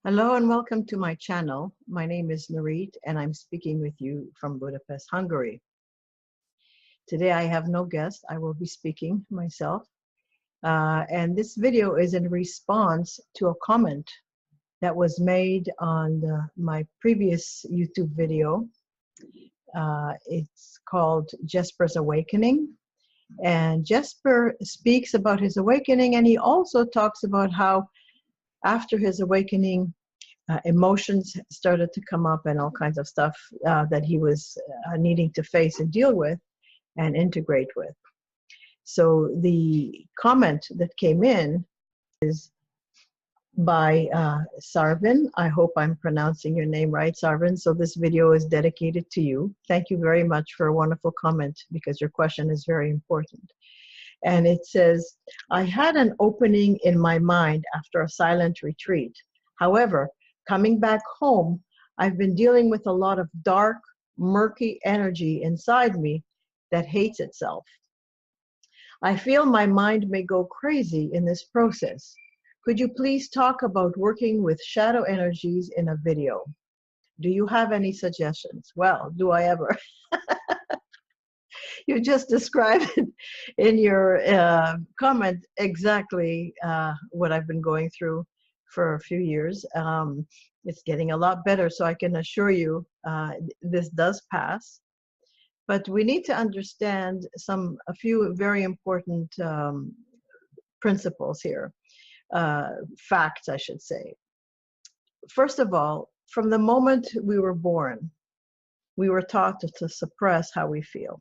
Hello and welcome to my channel. My name is Nurit and I'm speaking with you from Budapest, Hungary. Today I have no guest. I will be speaking myself. And this video is in response to a comment that was made on my previous YouTube video. It's called Jesper's Awakening. And Jesper speaks about his awakening, and he also talks about how after his awakening, emotions started to come up and all kinds of stuff that he was needing to face and deal with and integrate with. So the comment that came in is by Sarvin. I hope I'm pronouncing your name right, Sarvin. So this video is dedicated to you. Thank you very much for a wonderful comment, because your question is very important. And it says, I had an opening in my mind after a silent retreat. However, coming back home, I've been dealing with a lot of dark, murky energy inside me that hates itself. I feel my mind may go crazy in this process. Could you please talk about working with shadow energies in a video? Do you have any suggestions? Well, do I ever? You just described in your comment exactly what I've been going through for a few years. It's getting a lot better, so I can assure you this does pass. But we need to understand a few very important principles here, facts, I should say. First of all, from the moment we were born, we were taught to suppress how we feel.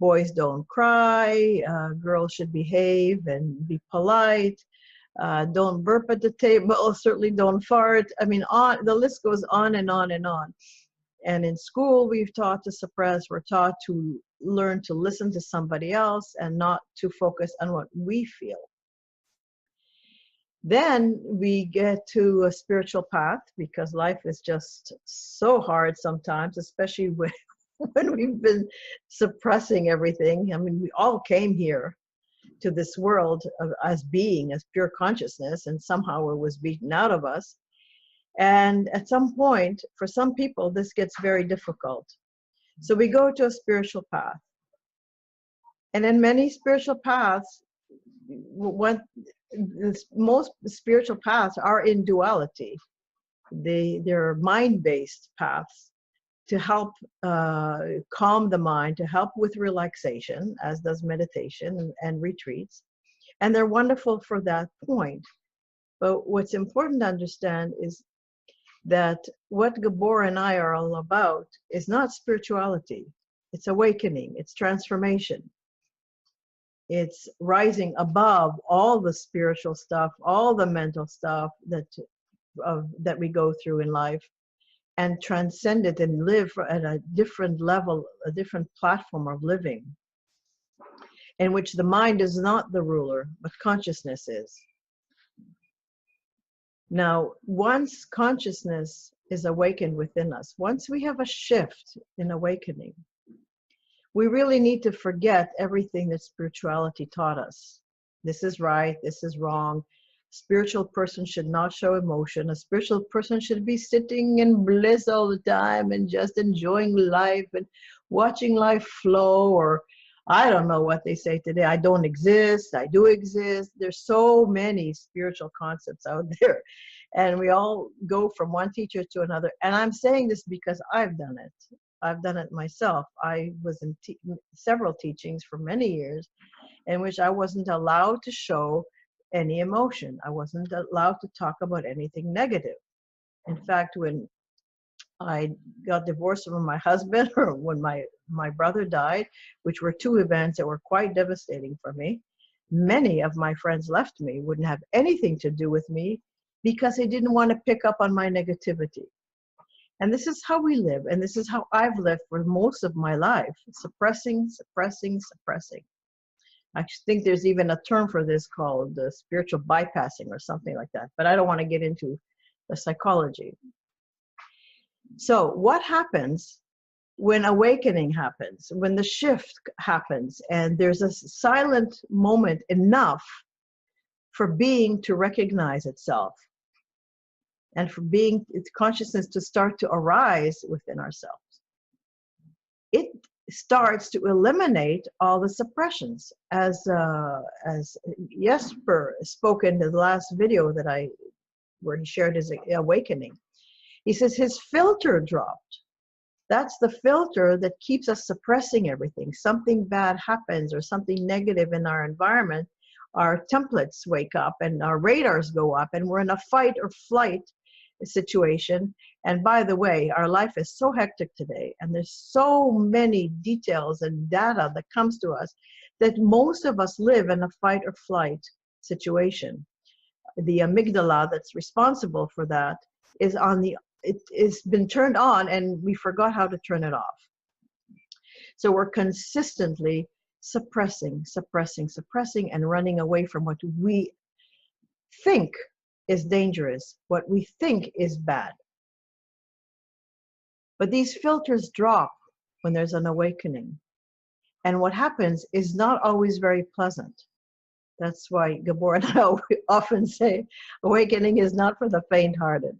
Boys don't cry, girls should behave and be polite, don't burp at the table, certainly don't fart. I mean, the list goes on and on and on. And in school, we've taught to suppress, we're taught to learn to listen to somebody else and not to focus on what we feel. Then we get to a spiritual path, because life is just so hard sometimes, especially when we've been suppressing everything. I mean, we all came here to this world as pure consciousness, and somehow it was beaten out of us. And at some point, for some people, this gets very difficult. So we go to a spiritual path. And in many spiritual paths, most spiritual paths are in duality. They're mind-based paths to help calm the mind, to help with relaxation, as does meditation and retreats. And they're wonderful for that point. But what's important to understand is that what Gabor and I are all about is not spirituality. It's awakening, it's transformation. It's rising above all the spiritual stuff, all the mental stuff that we go through in life, and transcend it and live at a different level, a different platform of living, in which the mind is not the ruler, but consciousness is. Now, once consciousness is awakened within us, once we have a shift in awakening, we really need to forget everything that spirituality taught us. This is right, this is wrong. Spiritual person should not show emotion. A spiritual person should be sitting in bliss all the time and just enjoying life and watching life flow, or I don't know what they say today. I don't exist, I do exist. There's so many spiritual concepts out there, and we all go from one teacher to another. And I'm saying this because I've done it. I've done it myself. I was in several teachings for many years in which I wasn't allowed to show any emotion. I wasn't allowed to talk about anything negative. In fact, when I got divorced from my husband, or when my brother died, which were two events that were quite devastating for me, many of my friends left me, wouldn't have anything to do with me, because they didn't want to pick up on my negativity. And this is how we live, and this is how I've lived for most of my life, suppressing, suppressing, suppressing. I think there's even a term for this called spiritual bypassing or something like that, but I don't want to get into the psychology. So what happens when awakening happens, when the shift happens, and there's a silent moment enough for being to recognize itself? and for being consciousness to start to arise within ourselves. It starts to eliminate all the suppressions, as Jesper spoke in the last video where he shared his awakening. He says his filter dropped. That's the filter that keeps us suppressing everything. Something bad happens or something negative in our environment, our templates wake up and our radars go up and we're in a fight or flight situation. And by the way, our life is so hectic today and there's so many details and data that comes to us that most of us live in a fight or flight situation. The amygdala that's responsible for that is it's been turned on and we forgot how to turn it off. So we're consistently suppressing and running away from what we think is dangerous, what we think is bad. But these filters drop when there's an awakening. And what happens is not always very pleasant. That's why Gabor and I often say awakening is not for the faint-hearted.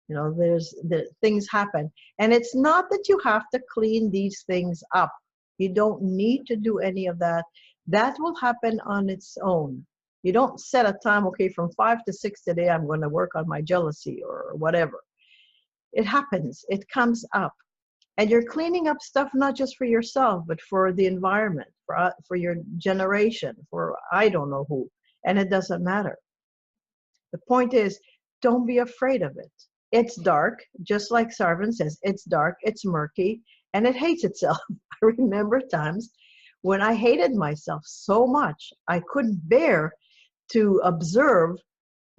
You know, the things happen. And it's not that you have to clean these things up. You don't need to do any of that. That will happen on its own. You don't set a time, okay, from 5 to 6 today, I'm going to work on my jealousy or whatever. It happens. It comes up. And you're cleaning up stuff not just for yourself, but for the environment, for your generation, for I don't know who. And it doesn't matter. The point is, don't be afraid of it. It's dark, just like Sarvan says, it's dark, it's murky, and it hates itself. I remember times when I hated myself so much, I couldn't bear to observe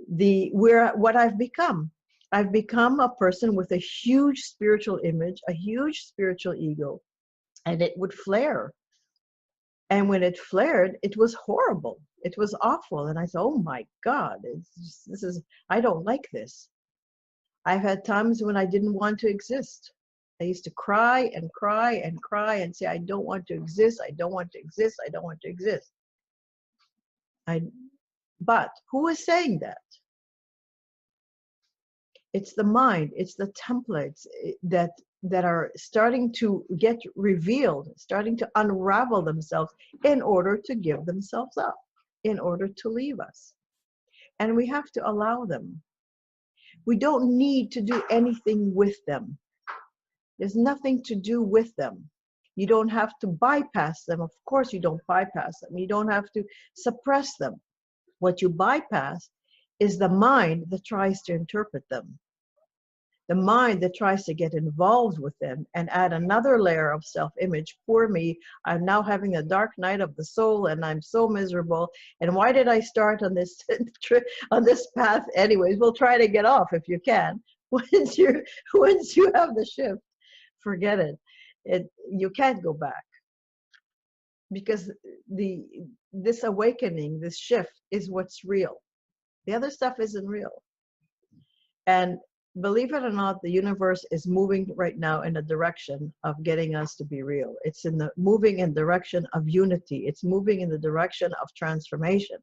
what I've become. I've become a person with a huge spiritual image, a huge spiritual ego, and it would flare. And when it flared, it was horrible. It was awful. And I thought, oh my God, I don't like this. I've had times when I didn't want to exist. I used to cry and cry and cry and say, I don't want to exist. I don't want to exist. I don't want to exist. But who is saying that? It's the mind. It's the templates that are starting to get revealed, starting to unravel themselves in order to give themselves up, in order to leave us. And we have to allow them. We don't need to do anything with them. There's nothing to do with them. You don't have to bypass them. Of course, you don't bypass them. You don't have to suppress them. What you bypass is the mind that tries to interpret them. The mind that tries to get involved with them and add another layer of self-image. Poor me, I'm now having a dark night of the soul and I'm so miserable. And why did I start on this on this path anyways? We'll try to get off if you can. Once you have the shift, forget it. You can't go back. Because this awakening, this shift is what's real. The other stuff isn't real. And believe it or not, the universe is moving right now in a direction of getting us to be real. It's moving in the direction of unity. It's moving in the direction of transformation.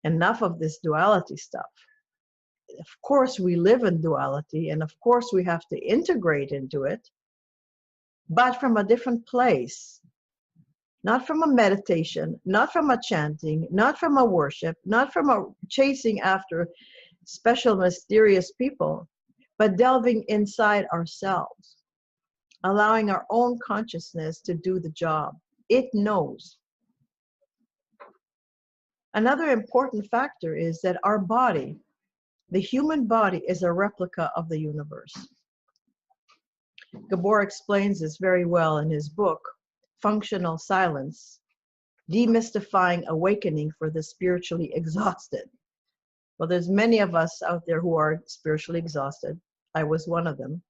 Enough of this duality stuff. Of course, we live in duality, and of course, we have to integrate into it, but from a different place. Not from a meditation, not from a chanting, not from a worship, not from a chasing after special, mysterious people, but delving inside ourselves, allowing our own consciousness to do the job. It knows. Another important factor is that our body, the human body, is a replica of the universe. Gabor explains this very well in his book, Functional Silence, Demystifying Awakening for the Spiritually Exhausted. Well, there's many of us out there who are spiritually exhausted. I was one of them.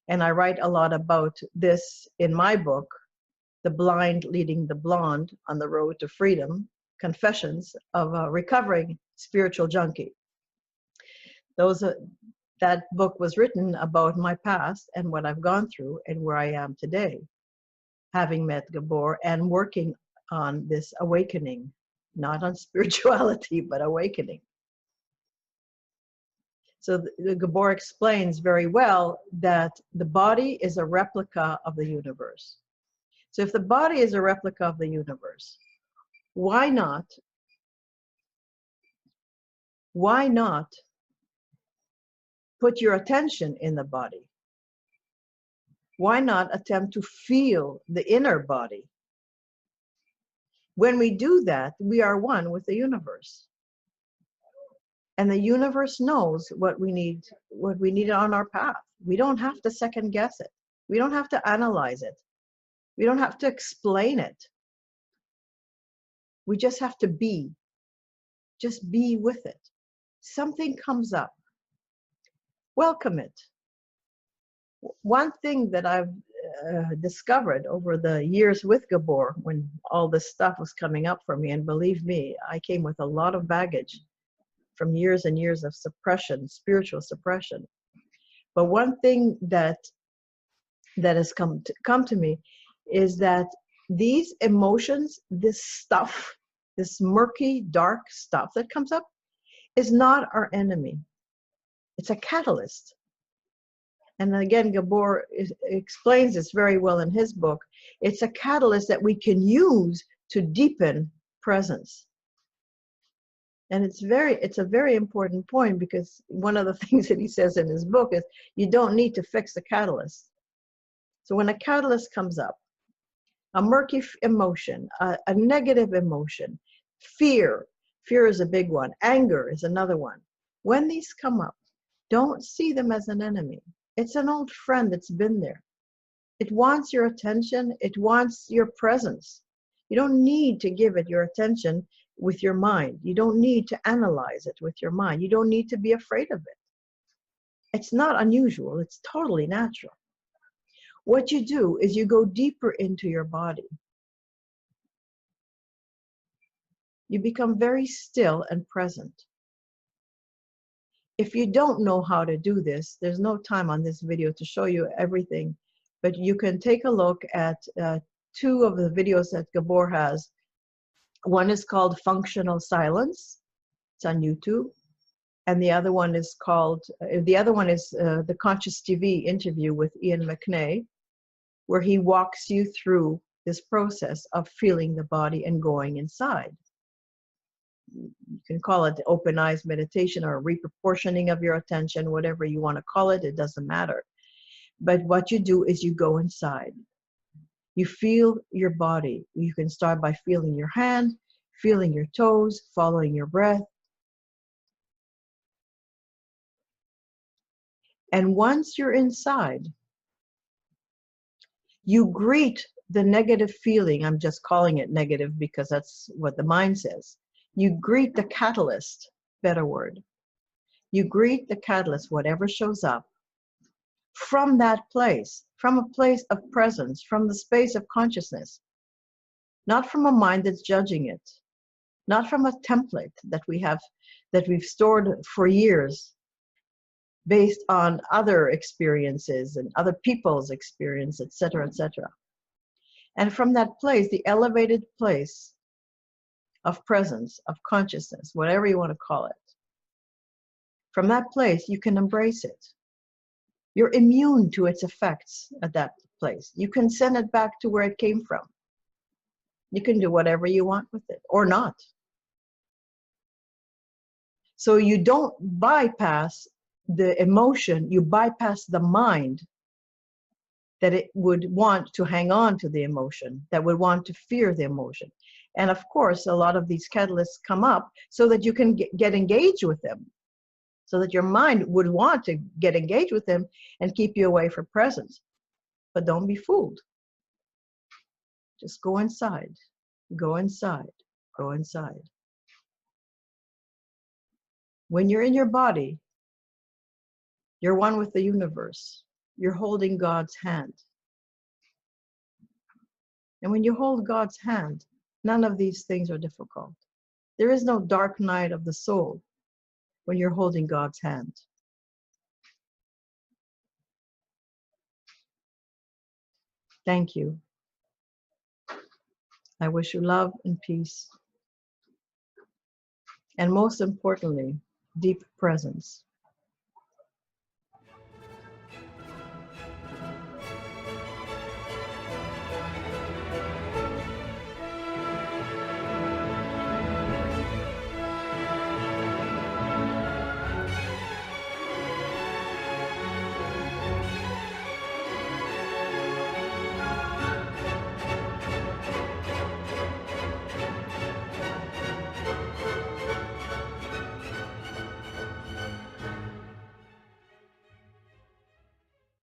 And I write a lot about this in my book, The Blind Leading the Blonde on the Road to Freedom, Confessions of a Recovering Spiritual Junkie. That book was written about my past and what I've gone through and where I am today, having met Gabor and working on this awakening, not on spirituality, but awakening. So the Gabor explains very well that the body is a replica of the universe. So if the body is a replica of the universe, why not put your attention in the body? Why not attempt to feel the inner body? When we do that, we are one with the universe. And the universe knows what we need on our path. We don't have to second guess it. We don't have to analyze it. We don't have to explain it. We just have to be. Just be with it. Something comes up. Welcome it. One thing that I've discovered over the years with Gabor, when all this stuff was coming up for me, and believe me, I came with a lot of baggage from years and years of suppression, spiritual suppression. But one thing that has come to me is that these emotions, this stuff, this murky, dark stuff that comes up, is not our enemy. It's a catalyst. And again, Gabor explains this very well in his book. It's a catalyst that we can use to deepen presence. And it's a very important point, because one of the things that he says in his book is you don't need to fix the catalyst. So when a catalyst comes up, a murky emotion, a negative emotion, fear is a big one, anger is another one. When these come up, don't see them as an enemy. It's an old friend that's been there. It wants your attention. It wants your presence. You don't need to give it your attention with your mind. You don't need to analyze it with your mind. You don't need to be afraid of it. It's not unusual. It's totally natural. What you do is you go deeper into your body. You become very still and present. If you don't know how to do this, there's no time on this video to show you everything, but you can take a look at two of the videos that Gabor has. One is called Functional Silence. It's on YouTube. And the other one is the Conscious TV interview with Ian McNay, where he walks you through this process of feeling the body and going inside. You can call it open eyes meditation or reproportioning of your attention, whatever you want to call it, it doesn't matter. But what you do is you go inside. You feel your body. You can start by feeling your hand, feeling your toes, following your breath. And once you're inside, you greet the negative feeling. I'm just calling it negative because that's what the mind says. You greet the catalyst, better word. You greet the catalyst, whatever shows up, from that place, from a place of presence, from the space of consciousness, not from a mind that's judging it, not from a template that we've stored for years based on other experiences and other people's experience, etc., etc. And from that place, the elevated place of presence, of consciousness, whatever you want to call it. From that place, you can embrace it. You're immune to its effects at that place. You can send it back to where it came from. You can do whatever you want with it, or not. So you don't bypass the emotion, you bypass the mind that it would want to hang on to the emotion, that would want to fear the emotion. And of course, a lot of these catalysts come up so that you can get engaged with them, so that your mind would want to get engaged with them and keep you away from presence. But don't be fooled. Just go inside, go inside, go inside. When you're in your body, you're one with the universe. You're holding God's hand. And when you hold God's hand, none of these things are difficult. There is no dark night of the soul when you're holding God's hand. Thank you. I wish you love and peace. And most importantly, deep presence.